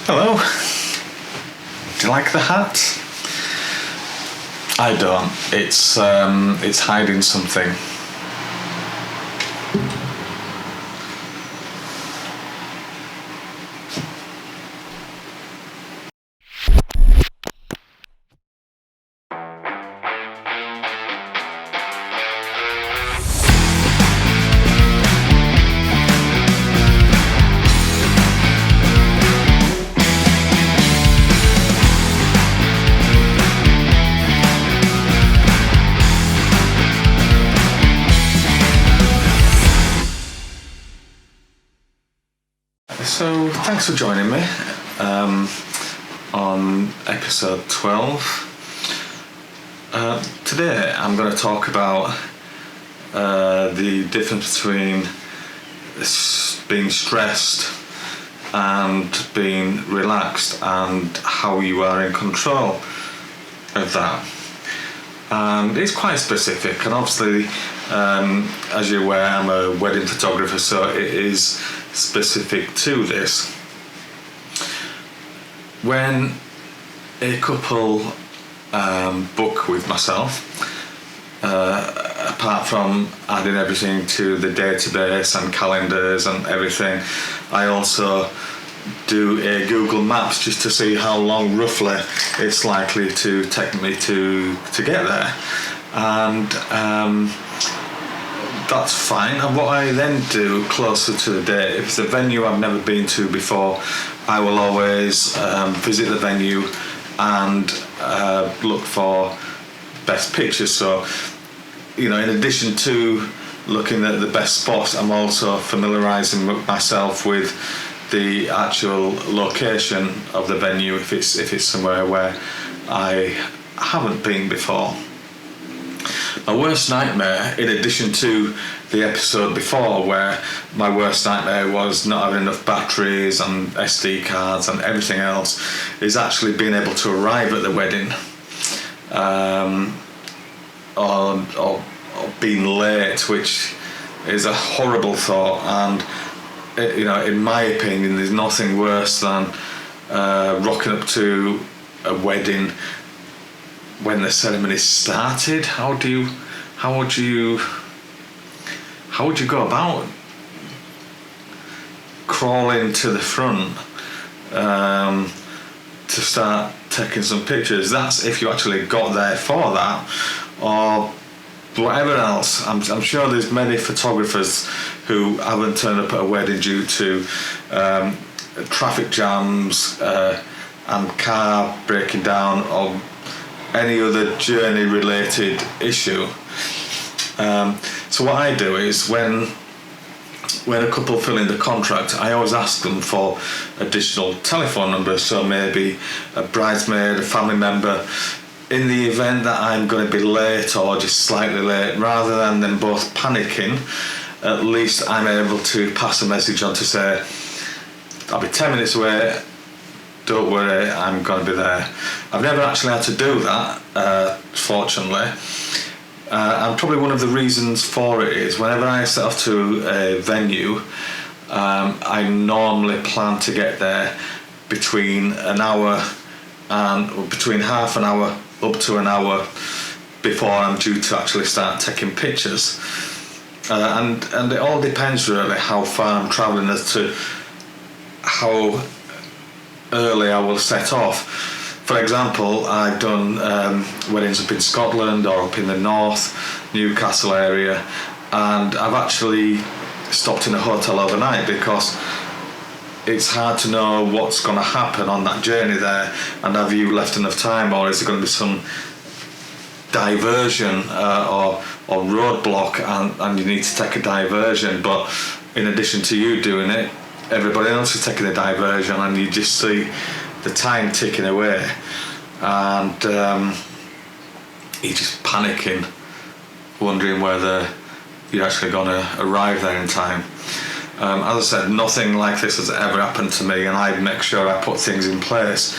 Hello. Do you like the hat? I don't. It's hiding something. So, thanks for joining me on episode 12. Today I'm going to talk about the difference between being stressed and being relaxed and how you are in control of that. And it's quite specific, and obviously, as you're aware, I'm a wedding photographer, so it is specific to this. When a couple book with myself, apart from adding everything to the database and calendars and everything, I also do a Google Maps just to see how long roughly it's likely to take me to get there, and that's fine. And what I then do closer to the date, if it's a venue I've never been to before, I will always visit the venue and look for best pictures. So, in addition to looking at the best spots, I'm also familiarising myself with the actual location of the venue if it's somewhere where I haven't been before. My worst nightmare, in addition to the episode before where my worst nightmare was not having enough batteries and SD cards and everything else, is actually being able to arrive at the wedding or being late, which is a horrible thought. And in my opinion, there's nothing worse than rocking up to a wedding when the ceremony started. How would you go about crawling to the front to start taking some pictures? That's if you actually got there for that, or whatever else. I'm sure there's many photographers who haven't turned up at a wedding due to traffic jams and car breaking down or any other journey related issue. So what I do is when a couple fill in the contract, I always ask them for additional telephone numbers, so maybe a bridesmaid, a family member, in the event that I'm going to be late or just slightly late. Rather than them both panicking, at least I'm able to pass a message on to say, I'll be 10 minutes away, don't worry, I'm going to be there. I've never actually had to do that, fortunately. And probably one of the reasons for it is whenever I set off to a venue, I normally plan to get there between an hour and between half an hour up to an hour before I'm due to actually start taking pictures. And it all depends really how far I'm travelling as to how early I will set off. For example, I've done weddings up in Scotland or up in the north, Newcastle area, and I've actually stopped in a hotel overnight because it's hard to know what's going to happen on that journey there, and have you left enough time, or is there going to be some diversion or roadblock and you need to take a diversion, but in addition to you doing it, everybody else is taking a diversion, and you just see the time ticking away, and you're just panicking, wondering whether you're actually going to arrive there in time. As I said, nothing like this has ever happened to me, and I make sure I put things in place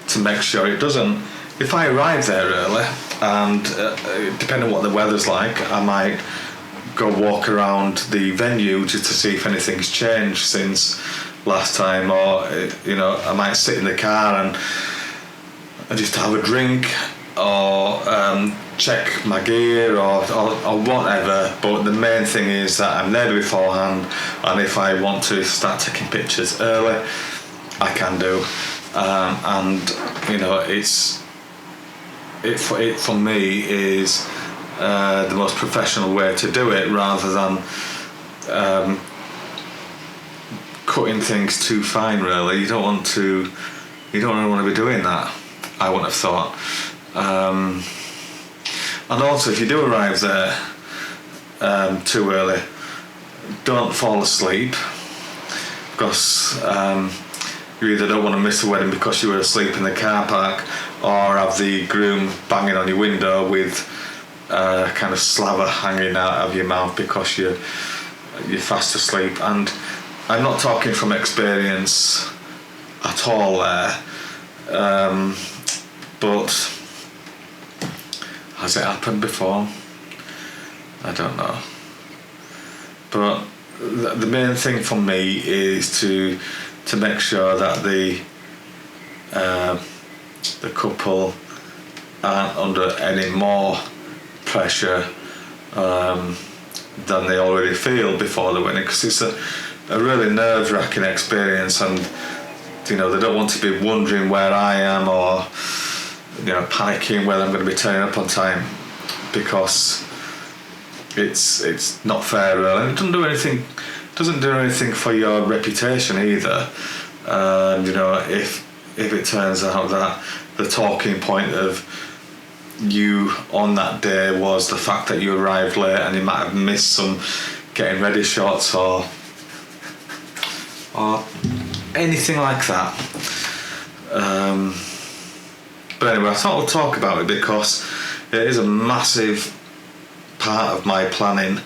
to make sure it doesn't. If I arrive there early, and depending on what the weather's like, I might go walk around the venue just to see if anything's changed since last time, or you know, I might sit in the car and just have a drink, or check my gear, or whatever. But the main thing is that I'm there beforehand, and if I want to start taking pictures early, I can do. And you know, it for me is the most professional way to do it, rather than cutting things too fine. Really, you don't really want to be doing that, I wouldn't have thought. And also, if you do arrive there too early, don't fall asleep, because you either don't want to miss the wedding because you were asleep in the car park, or have the groom banging on your window with kind of slaver hanging out of your mouth because you're fast asleep. And I'm not talking from experience at all there, but has it happened before? I don't know. But the main thing for me is to make sure that the couple aren't under any more pressure than they already feel before the wedding, because it's a really nerve-wracking experience, and you know, they don't want to be wondering where I am, or you know, panicking whether I'm going to be turning up on time, because it's not fair really. And it doesn't do anything for your reputation either. You know, if it turns out that the talking point of you on that day was the fact that you arrived late and you might have missed some getting ready shots, or anything like that. But anyway, I thought I'd talk about it because it is a massive part of my planning,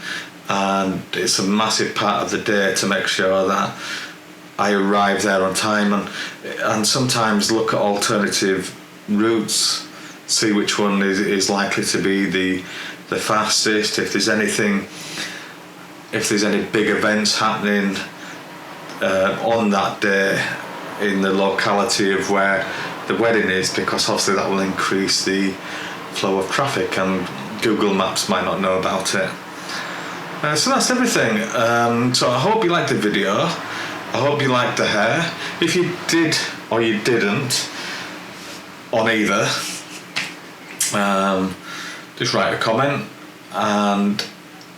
and it's a massive part of the day to make sure that I arrive there on time, and sometimes look at alternative routes, see which one is likely to be the fastest. If there's any big events happening on that day in the locality of where the wedding is, because obviously that will increase the flow of traffic, and Google Maps might not know about it. So that's everything. So I hope you liked the video. I hope you liked the hair. If you did or you didn't on either, just write a comment, and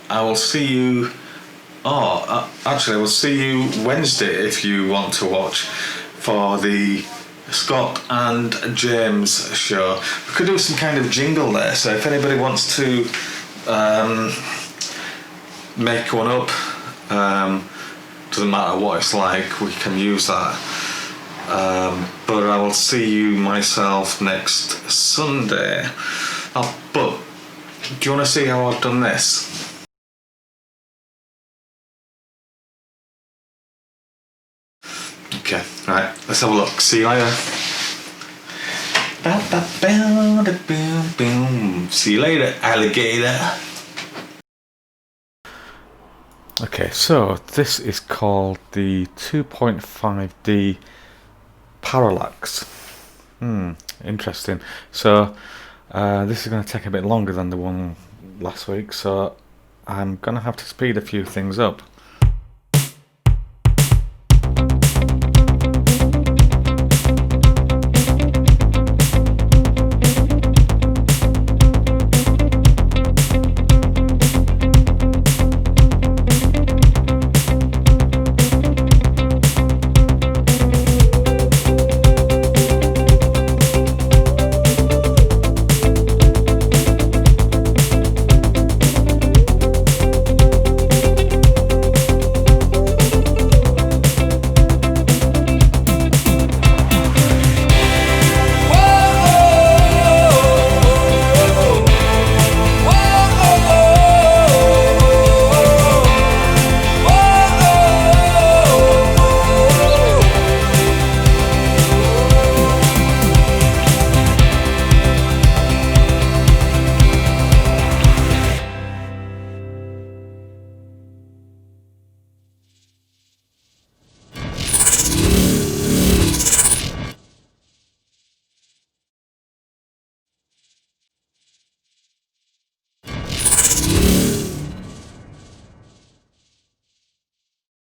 I will see you. Actually, I will see you Wednesday if you want to watch for the Scott and James show. We could do some kind of jingle there, so if anybody wants to make one up, doesn't matter what it's like, we can use that. But I will see you myself next Sunday. But do you want to see how I've done this? Okay, right, let's have a look. See you later. See you later, alligator. Okay, so this is called the 2.5D parallax. Interesting. So this is going to take a bit longer than the one last week, so I'm going to have to speed a few things up.